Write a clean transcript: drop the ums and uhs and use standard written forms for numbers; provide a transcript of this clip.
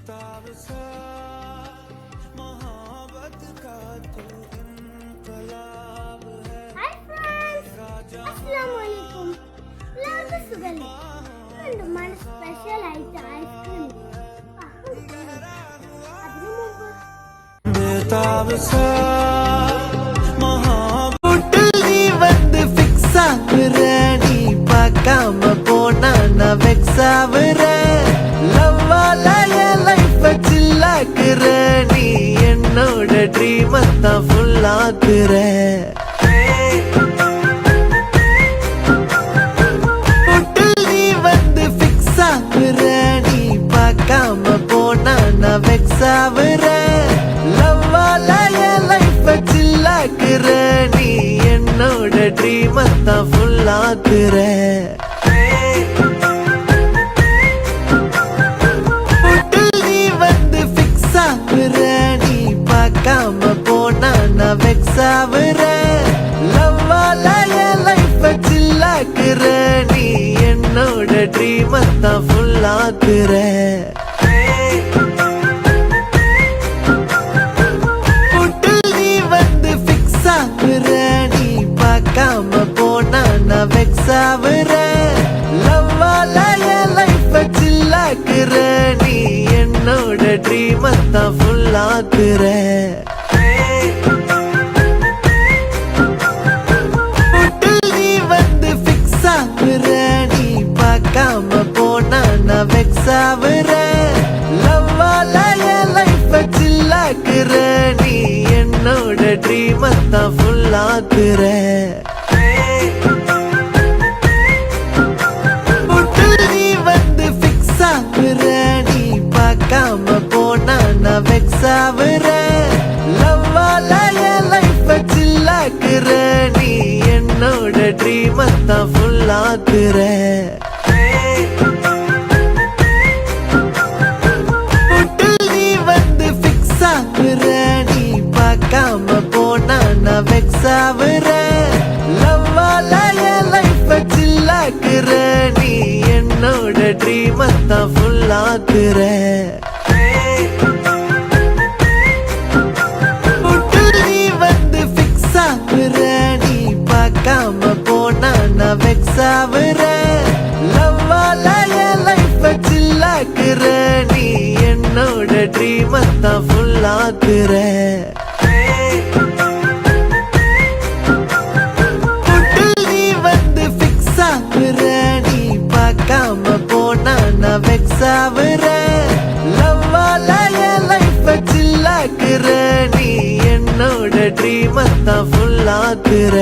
बेताब सा मोहब्बत का तू इनकलाब है। Hi friends, Assalamualaikum. എല്ലാവർക്കും സുഖല്ലേ? ഇന്ന് നമ്മുടെ സ്പെഷ്യൽ ആയിട്ട് ഐസ്ക്രീം. അതിനു മുമ്പ് बेताब सा मोहब्बत நீ வந்து ஃபிக்ஸ் ஆகுற, நீ பார்க்காம போனா நான் வெக்ஸ் ஆகுற. லவ்வால என் லைஃப் சில்லாக்குற, நீ என்னோட ட்ரீம் தான் ஃபுல் ஆக்குற. நீ வந்து ஃபிக்ஸ் ஆகுற, நீ பார்க்காம போனா நான் வெக்ஸ் ஆகுற. லவ்வால என் லைஃப் சில்லாக்குற, நீ என்னோட ட்ரீம் தான் ஃபுல் ஆக்குற. நீ வந்து ஃபிக்ஸ் ஆகுற, நீ பார்க்காம போனா நான் வெக்ஸ் ஆகுற. லவ்வால என் லைஃப் சில்லாக்குற, நீ என்னோட ட்ரீம் தான் ஃபுல் ஆக்குற. நீ வந்து ஃபிக்ஸ் ஆகுற, நீ பார்க்காம போனா நான் வெக்ஸ் ஆகுற. லவ்வால என் லைஃப் சில்லாக்குற, நீ என்னோட ட்ரீம் தான் ஃபுல் ஆக்குற. நீ வந்து ஃபிக்ஸ் ஆகுற, நீ பார்க்காம போனா நான் வெக்ஸ் ஆகுற. லவ்வால என் லைஃப் சில்லாக்குற, நீ என்னோட ட்ரீம் தான் ஃபுல் ஆக்குற. நீ வந்து ஃபிக்ஸ் ஆகுற, நீ பார்க்காம போனா நான் வெக்ஸ் ஆகுற. லவ்வால என் லைஃப் சில்லாக்குற, நீ என்னோட ட்ரீம் தான் ஃபுல் ஆக்குற. நீ வந்து ஃபிக்ஸ் ஆகுற, நீ பார்க்காம போனா நான் வெக்ஸ் ஆகுற. லவ்வால என் லைஃப் சில்லாக்குற, நீ என்னோட ட்ரீம் தான் ஃபுல் ஆக்குற. நீ வந்து ஃபிக்ஸ் ஆகுற, நீ பார்க்காம போனா நான் வெக்ஸ் ஆகுற. லவ்வால என் லைஃப் சில்லாக்குற, நீ என்னோட ட்ரீம் தான் ஃபுல் ஆக்குற. நீ வந்து ஃபிக்ஸ் ஆகுற, நீ பார்க்காம போனா நான் வெக்ஸ் ஆகுற. லவ்வால என் லைஃப் சில்லாக்குற, நீ என்னோட ட்ரீம் தான் ஃபுல் ஆக்குற.